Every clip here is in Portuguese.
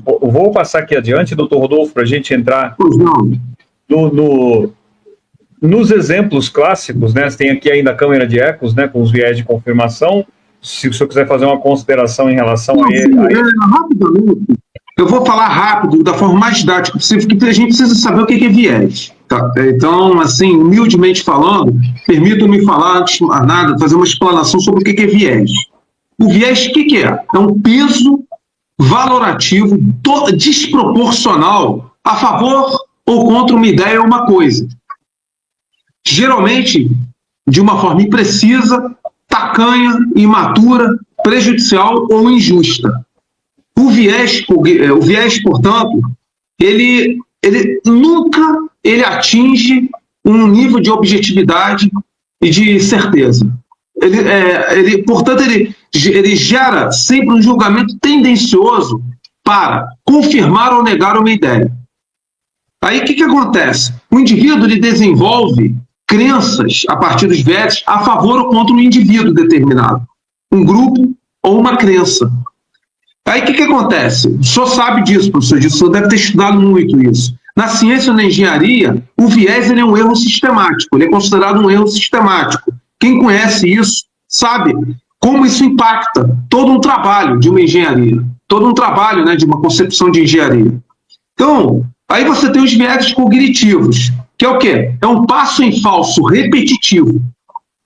Vou passar aqui adiante, doutor Rodolfo, para a gente entrar nos exemplos clássicos, né? Você tem aqui ainda a câmera de ecos, né, com os viés de confirmação. Se o senhor quiser fazer uma consideração em relação a ele. Rapidamente, eu vou falar rápido, da forma mais didática possível, porque a gente precisa saber o que é viés. Tá? Então, assim, humildemente falando, permitam-me falar, antes de mais nada, fazer uma explanação sobre o que é viés. O viés, o que é? É um peso valorativo desproporcional a favor ou contra uma ideia ou uma coisa. Geralmente, de uma forma imprecisa, tacanha, imatura, prejudicial ou injusta. O viés, portanto, ele nunca atinge um nível de objetividade e de certeza. Portanto, ele gera sempre um julgamento tendencioso para confirmar ou negar uma ideia. Aí o que acontece? O indivíduo ele desenvolve crenças a partir dos viés a favor ou contra um indivíduo determinado, um grupo ou uma crença. Aí o que acontece? O senhor sabe disso, professor, o senhor deve ter estudado muito isso. Na ciência ou na engenharia, o viés ele é um erro sistemático, ele é considerado um erro sistemático. Quem conhece isso sabe como isso impacta todo um trabalho de uma engenharia, todo um trabalho, né, de uma concepção de engenharia. Então, aí você tem os viés cognitivos, que é o quê? É um passo em falso repetitivo.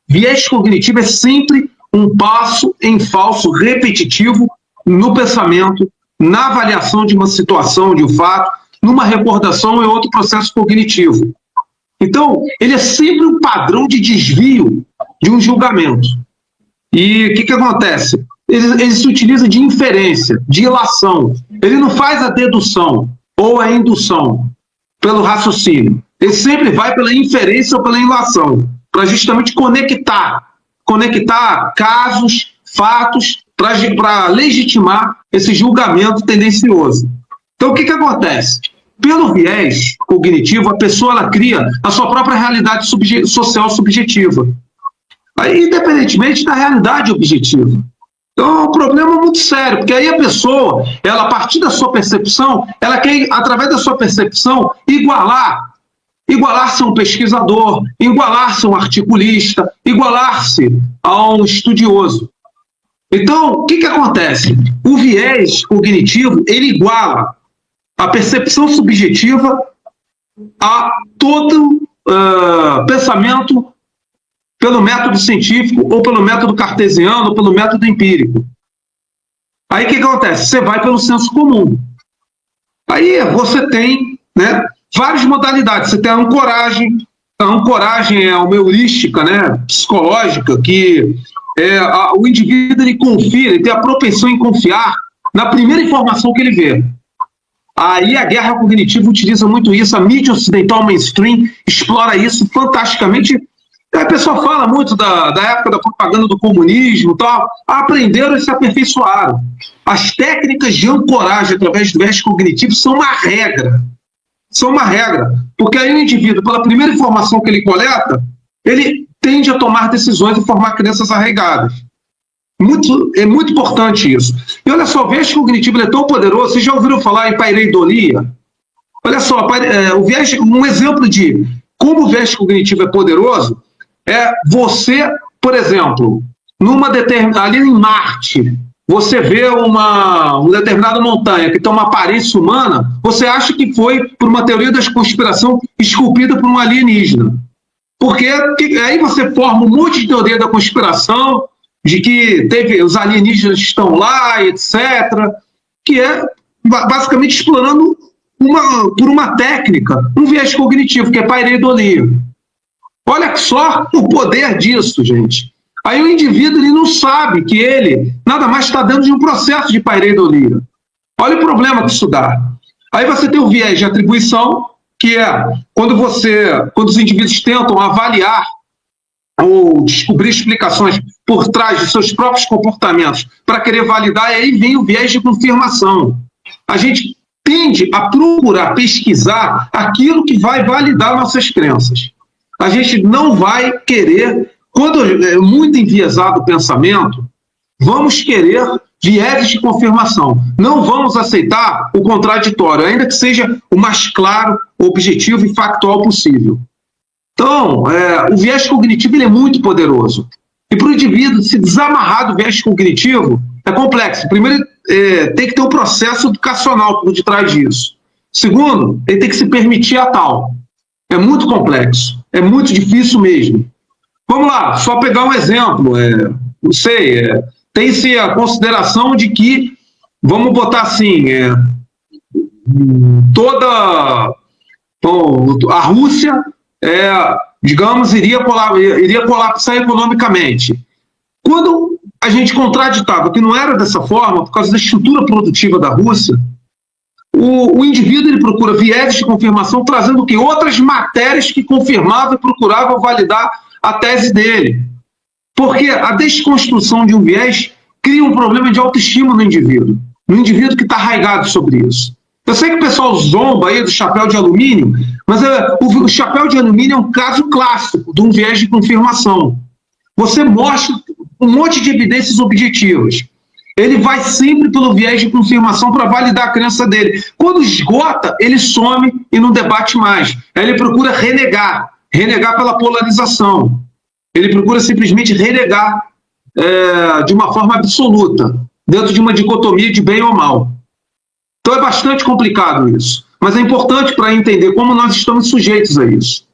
Viés cognitivo é sempre um passo em falso repetitivo no pensamento, na avaliação de uma situação, de um fato, numa recordação ou em outro processo cognitivo. Então, ele é sempre um padrão de desvio de um julgamento. E o que acontece? Ele se utiliza de inferência, de ilação. Ele não faz a dedução ou a indução pelo raciocínio. Ele sempre vai pela inferência ou pela ilação, para justamente conectar casos, fatos, para legitimar esse julgamento tendencioso. Então, o que acontece? Pelo viés cognitivo, a pessoa ela cria a sua própria realidade social subjetiva, aí, independentemente da realidade objetiva. Então, é um problema muito sério, porque aí a pessoa, ela, a partir da sua percepção, ela quer, através da sua percepção, igualar-se a um pesquisador, igualar-se a um articulista, igualar-se a um estudioso. Então, o que acontece? O viés cognitivo, ele iguala a percepção subjetiva a todo pensamento pelo método científico, ou pelo método cartesiano, ou pelo método empírico. Aí o que acontece? Você vai pelo senso comum. Aí você tem, né, várias modalidades. Você tem a ancoragem. A ancoragem é uma heurística, né, psicológica, que o indivíduo ele confia, ele tem a propensão em confiar na primeira informação que ele vê. Aí a guerra cognitiva utiliza muito isso, a mídia ocidental mainstream explora isso fantasticamente. A pessoa fala muito da época da propaganda do comunismo e tal, aprenderam e se aperfeiçoaram. As técnicas de ancoragem através do viés cognitivo são uma regra. São uma regra, porque aí o indivíduo, pela primeira informação que ele coleta, ele tende a tomar decisões e formar crenças arraigadas. É muito importante isso. E olha só, o viés cognitivo é tão poderoso, vocês já ouviram falar em pareidolia? Olha só, um exemplo de como o viés cognitivo é poderoso é você, por exemplo, ali em Marte, você vê uma determinada montanha que tem uma aparência humana, você acha que foi por uma teoria da conspiração esculpida por um alienígena. Porque aí você forma um monte de teoria da conspiração, de que os alienígenas estão lá, etc., que é basicamente explorando por uma técnica, um viés cognitivo, que é pareidolia. Olha só o poder disso, gente. Aí o indivíduo ele não sabe que ele nada mais está dentro de um processo de pareidolia. Olha o problema que isso dá. Aí você tem o viés de atribuição, que é quando os indivíduos tentam avaliar ou descobrir explicações por trás de seus próprios comportamentos para querer validar, e aí vem o viés de confirmação. A gente tende a procurar pesquisar aquilo que vai validar nossas crenças. A gente não vai querer, quando é muito enviesado o pensamento, vamos querer vieses de confirmação. Não vamos aceitar o contraditório, ainda que seja o mais claro, objetivo e factual possível. Então, o viés cognitivo ele é muito poderoso. E para o indivíduo se desamarrar do viés cognitivo é complexo. Primeiro, tem que ter um processo educacional por detrás disso. Segundo, ele tem que se permitir a tal. É muito complexo, é muito difícil mesmo. Vamos lá, só pegar um exemplo. Não sei, tem-se a consideração de que, vamos botar assim, a Rússia, digamos, iria colapsar economicamente. Quando a gente contraditava que não era dessa forma, por causa da estrutura produtiva da Rússia, o indivíduo ele procura vieses de confirmação trazendo o quê? Outras matérias que confirmavam e procuravam validar a tese dele. Porque a desconstrução de um viés cria um problema de autoestima no indivíduo que está arraigado sobre isso. Eu sei que o pessoal zomba aí do chapéu de alumínio, mas o chapéu de alumínio é um caso clássico de um viés de confirmação. Você mostra um monte de evidências objetivas. Ele vai sempre pelo viés de confirmação para validar a crença dele. Quando esgota, ele some e não debate mais. Aí ele procura renegar pela polarização. Ele procura simplesmente renegar de uma forma absoluta, dentro de uma dicotomia de bem ou mal. Então é bastante complicado isso. Mas é importante para entender como nós estamos sujeitos a isso.